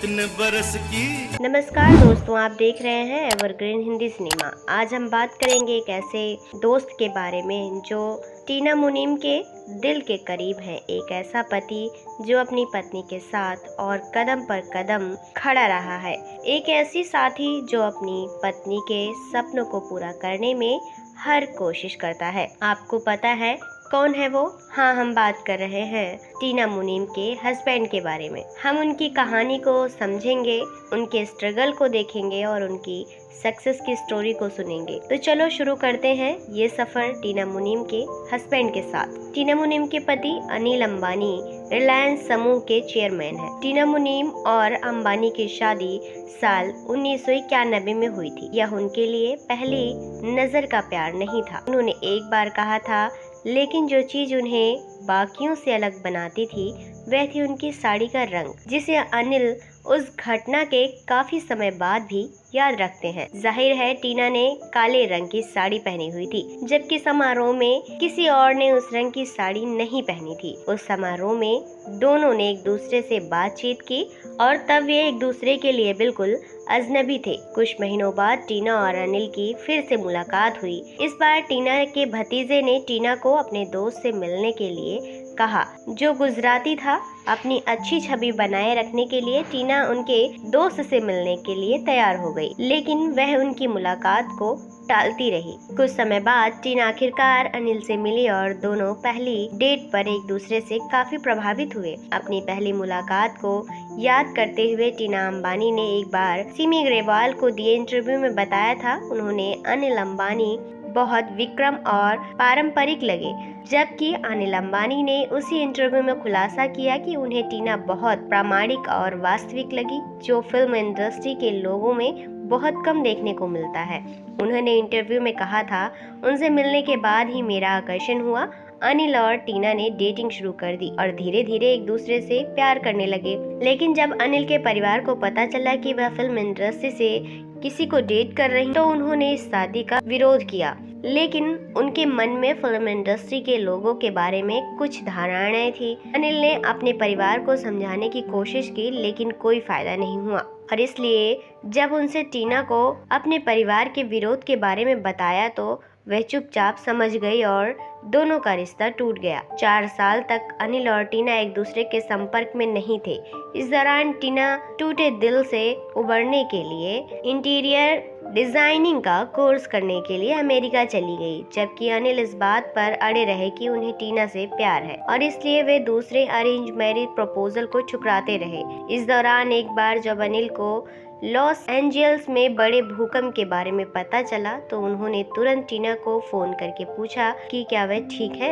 कितने बरस की। नमस्कार दोस्तों, आप देख रहे हैं एवरग्रीन हिंदी सिनेमा। आज हम बात करेंगे एक ऐसे दोस्त के बारे में जो टीना मुनीम के दिल के करीब है। एक ऐसा पति जो अपनी पत्नी के साथ और कदम पर कदम खड़ा रहा है। एक ऐसी साथी जो अपनी पत्नी के सपनों को पूरा करने में हर कोशिश करता है। आपको पता है कौन है वो? हाँ, हम बात कर रहे हैं टीना मुनीम के हस्बैंड के बारे में। हम उनकी कहानी को समझेंगे, उनके स्ट्रगल को देखेंगे और उनकी सक्सेस की स्टोरी को सुनेंगे। तो चलो शुरू करते हैं ये सफर टीना मुनीम के हस्बैंड के साथ। टीना मुनीम के पति अनिल अंबानी रिलायंस समूह के चेयरमैन हैं। टीना मुनीम और अंबानी की शादी साल 1991 में हुई थी। यह उनके लिए पहली नजर का प्यार नहीं था। उन्होंने एक बार कहा था, लेकिन जो चीज उन्हें बाकियों से अलग बनाती थी वह थी उनकी साड़ी का रंग, जिसे अनिल उस घटना के काफी समय बाद भी याद रखते हैं। जाहिर है टीना ने काले रंग की साड़ी पहनी हुई थी, जबकि समारोह में किसी और ने उस रंग की साड़ी नहीं पहनी थी। उस समारोह में दोनों ने एक दूसरे से बातचीत की और तब वे एक दूसरे के लिए बिल्कुल अजनबी थे। कुछ महीनों बाद टीना और अनिल की फिर से मुलाकात हुई। इस बार टीना के भतीजे ने टीना को अपने दोस्त से मिलने के लिए कहा, जो गुजराती था। अपनी अच्छी छवि बनाए रखने के लिए टीना उनके दोस्त से मिलने के लिए तैयार हो गई, लेकिन वह उनकी मुलाकात को टालती रही। कुछ समय बाद टीना आखिरकार अनिल से मिली और दोनों पहली डेट पर एक दूसरे से काफी प्रभावित हुए। अपनी पहली मुलाकात को याद करते हुए टीना अंबानी ने एक बार सिमी ग्रेवाल को दिए इंटरव्यू में बताया था, उन्होंने अनिल अंबानी बहुत विक्रम और पारंपरिक लगे, जबकि अनिल अंबानी ने उसी इंटरव्यू में खुलासा किया कि उन्हें टीना बहुत प्रामाणिक और वास्तविक लगी, जो फिल्म इंडस्ट्री के लोगों में बहुत कम देखने को मिलता है। उन्होंने इंटरव्यू में कहा था, उनसे मिलने के बाद ही मेरा आकर्षण हुआ। अनिल और टीना ने डेटिंग शुरू कर दी और धीरे धीरे एक दूसरे से प्यार करने लगे। लेकिन जब अनिल के परिवार को पता चला कि वह फिल्म इंडस्ट्री से किसी को डेट कर रही, तो उन्होंने इस शादी का विरोध किया। लेकिन उनके मन में फिल्म इंडस्ट्री के लोगों के बारे में कुछ धारणाएं थी। अनिल ने अपने परिवार को समझाने की कोशिश की, लेकिन कोई फायदा नहीं हुआ और इसलिए जब उनसे टीना को अपने परिवार के विरोध के बारे में बताया तो वह चुपचाप समझ गई और दोनों का रिश्ता टूट गया। 4 साल तक अनिल और टीना एक दूसरे के संपर्क में नहीं थे। इस दौरान टीना टूटे दिल से उबरने के लिए इंटीरियर डिजाइनिंग का कोर्स करने के लिए अमेरिका चली गई, जबकि अनिल इस बात पर अड़े रहे कि उन्हें टीना से प्यार है और इसलिए वे दूसरे अरेंज मैरिज प्रपोजल को ठुकराते रहे। इस दौरान एक बार जब अनिल को लॉस एंजल्स में बड़े भूकंप के बारे में पता चला तो उन्होंने तुरंत टीना को फोन करके पूछा कि क्या वह ठीक है।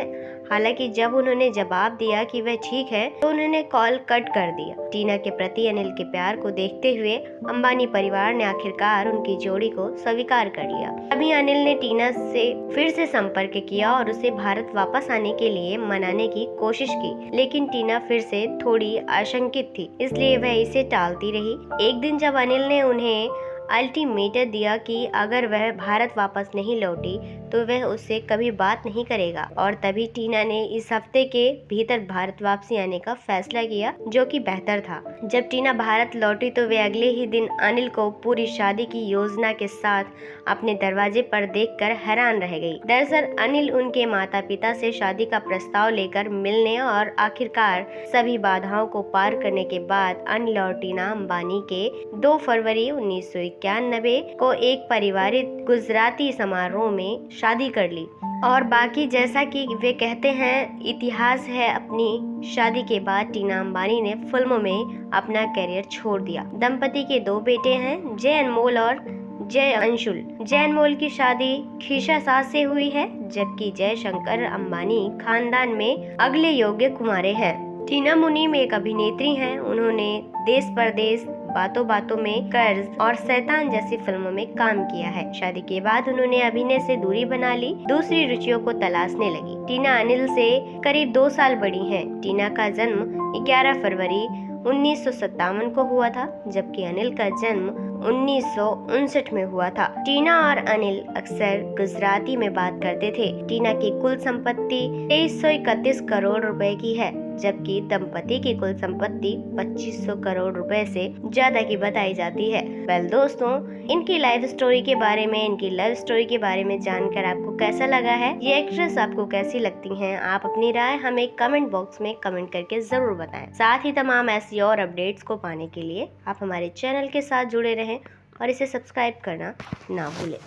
हालांकि जब उन्होंने जवाब दिया कि वह ठीक है तो उन्होंने कॉल कट कर दिया। टीना के प्रति अनिल के प्यार को देखते हुए अंबानी परिवार ने आखिरकार उनकी जोड़ी को स्वीकार कर लिया। अभी अनिल ने टीना से फिर से संपर्क किया और उसे भारत वापस आने के लिए मनाने की कोशिश की, लेकिन टीना फिर से थोड़ी आशंकित थी, इसलिए वह इसे टालती रही। एक दिन जब अनिल ने उन्हें अल्टीमेटम दिया कि अगर वह भारत वापस नहीं लौटी तो वह उससे कभी बात नहीं करेगा, और तभी टीना ने इस हफ्ते के भीतर भारत वापसी आने का फैसला किया, जो कि बेहतर था। जब टीना भारत लौटी तो वे अगले ही दिन अनिल को पूरी शादी की योजना के साथ अपने दरवाजे पर देखकर हैरान रह गई। दरअसल अनिल उनके माता पिता से शादी का प्रस्ताव लेकर मिलने और आखिरकार सभी बाधाओं को पार करने के बाद अनिल और टीना अंबानी के 2 फरवरी 1991 को एक पारिवारिक गुजराती समारोह में शादी कर ली। और बाकी जैसा कि वे कहते हैं, इतिहास है। अपनी शादी के बाद टीना अंबानी ने फिल्मों में अपना करियर छोड़ दिया। दंपति के 2 बेटे हैं, जय अनमोल और जय अंशुल। जय अनमोल की शादी खीशा सास से हुई है, जबकि जय शंकर अंबानी खानदान में अगले योग्य कुमारे हैं। टीना मुनीम एक अभिनेत्री हैं। उन्होंने देश परदेश, बातों बातों में, कर्ज और शैतान जैसी फिल्मों में काम किया है। शादी के बाद उन्होंने अभिनय से दूरी बना ली, दूसरी रुचियों को तलाशने लगी। टीना अनिल से करीब 2 साल बड़ी हैं। टीना का जन्म 11 फरवरी 1957 को हुआ था, जबकि अनिल का जन्म 1959 में हुआ था। टीना और अनिल अक्सर गुजराती में बात करते थे। टीना की कुल संपत्ति 2331 करोड़ रुपए की है, जबकि दंपति की कुल संपत्ति 2500 करोड़ रुपए से ज्यादा की बताई जाती है। वेल दोस्तों, इनकी लाइफ स्टोरी के बारे में, इनकी लव स्टोरी के बारे में जानकर आपको कैसा लगा है? ये एक्ट्रेस आपको कैसी लगती हैं? आप अपनी राय हमें कमेंट बॉक्स में कमेंट करके जरूर बताएं। साथ ही तमाम ऐसी और अपडेट्स को पाने के लिए आप हमारे चैनल के साथ जुड़े रहें और इसे सब्सक्राइब करना ना भूलें।